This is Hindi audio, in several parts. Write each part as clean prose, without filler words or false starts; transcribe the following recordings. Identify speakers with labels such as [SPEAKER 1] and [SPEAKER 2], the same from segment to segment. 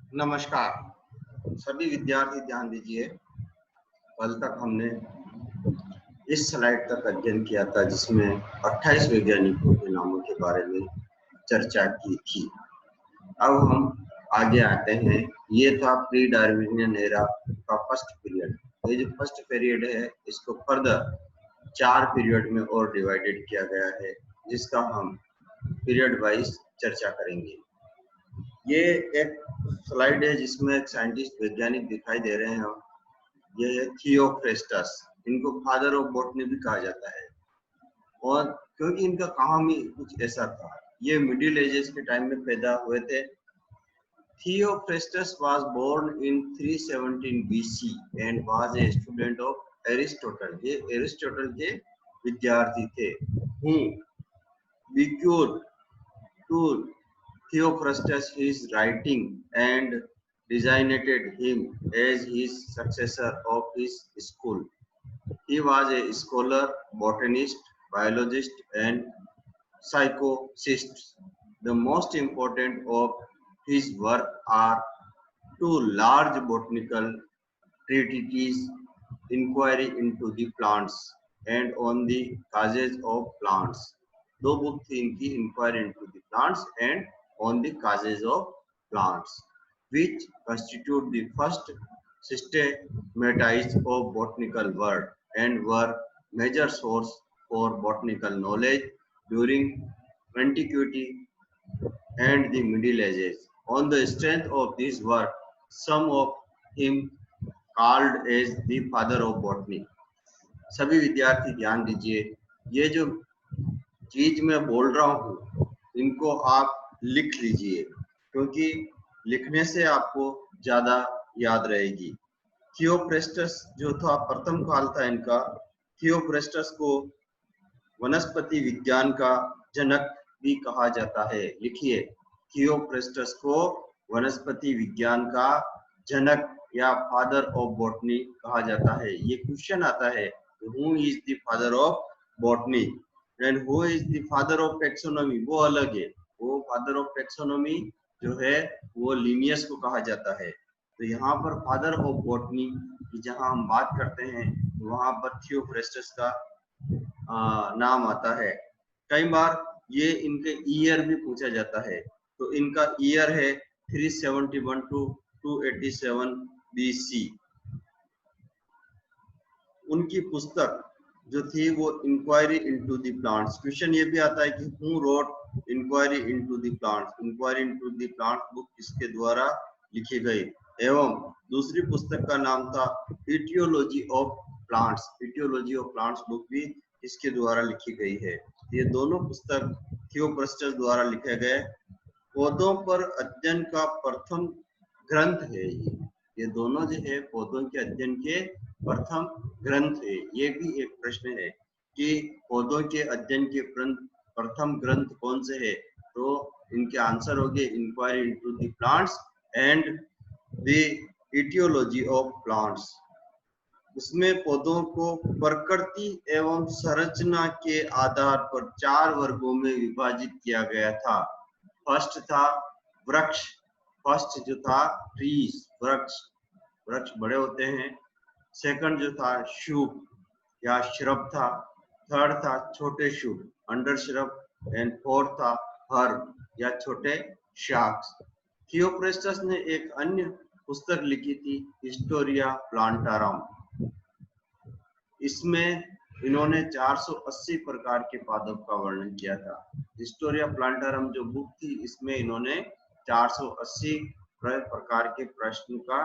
[SPEAKER 1] नमस्कार सभी विद्यार्थी, ध्यान दीजिए। कल तक हमने इस स्लाइड तक अध्ययन किया था जिसमें 28 वैज्ञानिकों के नामों के बारे में चर्चा की थी। अब हम आगे आते हैं। ये था प्री डार्विनियन एरा का फर्स्ट पीरियड। ये जो फर्स्ट पीरियड है इसको फर्दर 4 पीरियड में और डिवाइडेड किया गया है, जिसका हम पीरियड वाइज चर्चा करेंगे। ये एक स्लाइड है जिसमें एक साइंटिस्ट, वैज्ञानिक दिखाई दे रहे हैं। ये है थियोफ्रेस्टस। इनको फादर ऑफ बॉटनी भी कहा जाता है, और क्योंकि इनका काम ही कुछ ऐसा था। ये मिडिल एजेस के टाइम में पैदा हुए थे। Theophrastus was born in 317 BC and was a student of Aristotle. ये एरिस्टोटल के विद्यार्थी थे। हूँ बिक्यूर to Theophrastus his writing and designated him as his successor of his school. He was a scholar, botanist, biologist, and psychologist. The most important of his work are two large botanical treatises, Inquiry into the Plants and On the Causes of Plants. दो बुक थी इनकी, inquiry into the plants and on the causes of plants, which constitute the first systematize of botanical work and were major source for botanical knowledge during antiquity and the Middle Ages. On the strength of this work, some of him called as the father of botany. सभी विद्यार्थी ध्यान दीजिए। ये जो चीज मैं बोल रहा हूँ इनको आप लिख लीजिए, क्योंकि लिखने से आपको ज्यादा याद रहेगी। थियोफ्रेस्टस जो था, प्रथम काल था इनका। थियोफ्रेस्टस को वनस्पति विज्ञान का जनक भी कहा जाता है। लिखिए, थियोफ्रेस्टस को वनस्पति विज्ञान का जनक या फादर ऑफ बॉटनी कहा जाता है। ये क्वेश्चन आता है, who is the father of botany and who is the father of taxonomy, वो अलग है। वो फादर ऑफ टेक्सोनॉमी जो है वो लिनियस को कहा जाता है। तो यहाँ पर फादर ऑफ बॉटनी की जहाँ हम बात करते हैं वहां पर थियोफ्रेस्टस का नाम आता है। कई बार ये इनके ईयर भी पूछा जाता है। तो इनका ईयर है 371 टू 287 BC। उनकी पुस्तक जो थी वो inquiry into the plants. Question ये भी आता है कि who wrote inquiry into the plants. Inquiry into the plants book किसके द्वारा लिखी गई। एवं दूसरी पुस्तक का नाम था aetiology of plants. Aetiology of plants book भी इसके द्वारा लिखी गई है। ये दोनों पुस्तक थियोफ्रेस्टस द्वारा लिखे गए पौधों पर अध्ययन का प्रथम ग्रंथ है। ये दोनों जो है पौधों के अध्ययन के प्रथम ग्रंथ है। ये भी एक प्रश्न है कि पौधों के अध्ययन के प्रथम ग्रंथ कौन से है। तो इनके आंसर हो गए inquiry into the plants and the aetiology of plants. उसमें पौधों को प्रकृति एवं संरचना के आधार पर 4 वर्गों में विभाजित किया गया था। फर्स्ट था वृक्ष। फर्स्ट जो था ट्रीज, वृक्ष, वृक्ष बड़े होते हैं। सेकंड जो था शूट या श्रब था। थर्ड था छोटे shoot, under shrub. And fourth था हर्ब या छोटे शाख्स। थियोफ्रेस्टस ने एक अन्य पुस्तक लिखी थी, हिस्टोरिया प्लांटारम। इसमें इन्होंने 480 प्रकार के पादप का वर्णन किया था। हिस्टोरिया प्लांटारम जो बुक थी इसमें इन्होंने 480 प्रकार के प्रश्न का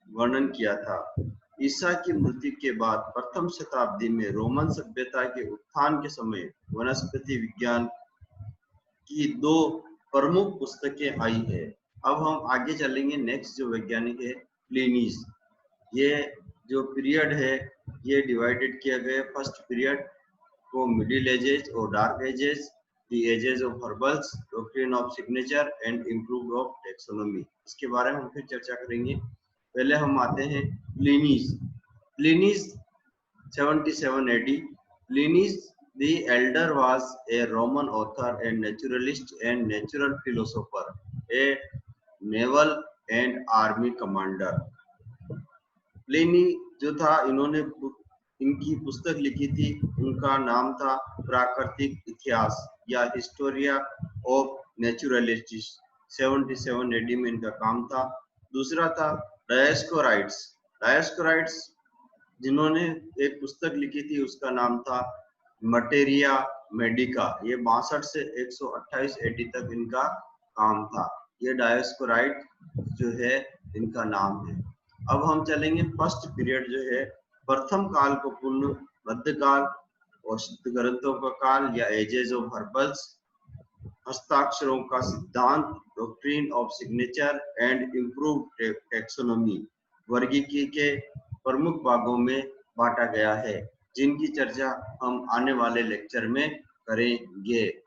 [SPEAKER 1] वर्णन किया था। ईसा की मृत्यु के बाद प्रथम शताब्दी में रोमन सभ्यता के उत्थान के समय वनस्पति विज्ञान की 2 प्रमुख पुस्तकें आई है। अब हम आगे चलेंगे। नेक्स्ट जो वैज्ञानिक है प्लिनीज। ये जो पीरियड है ये डिवाइडेड किया गया। फर्स्ट पीरियड को मिडिल एजेस और dark ages, the ages of herbals, doctrine of signature and improved of taxonomy. इसके बारे में हम फिर चर्चा करेंगे। पहले हम आते हैं प्लिनीज। प्लिनीज 77 AD। प्लिनीज the elder was a Roman author and naturalist and natural philosopher, a naval and army commander. Pliny जो था, इनकी पुस्तक लिखी थी, उनका नाम था प्राकृतिक इतिहास या हिस्टोरिया ऑफ नेचुरलिस्टिस। 77 एडी में इनका काम था। दूसरा था डायोस्कोराइट्स। डायोस्कोराइट्स जिन्होंने एक पुस्तक लिखी थी, उसका नाम था मटेरिया मेडिका। ये 62 से 128 एडी तक इनका काम था। ये डायोस्कोराइट जो है इनका नाम है। अब हम चलेंगे फर्स्ट पीरियड जो है, प्रथम काल को पूर्ण मध्यकाल और सिद्ध ग्रंथों का काल या एजेस ऑफ हर्बल्स, हस्ताक्षरों का सिद्धांत, doctrine of signature and improved taxonomy वर्गीकी के प्रमुख भागों में बांटा गया है, जिनकी चर्चा हम आने वाले लेक्चर में करेंगे।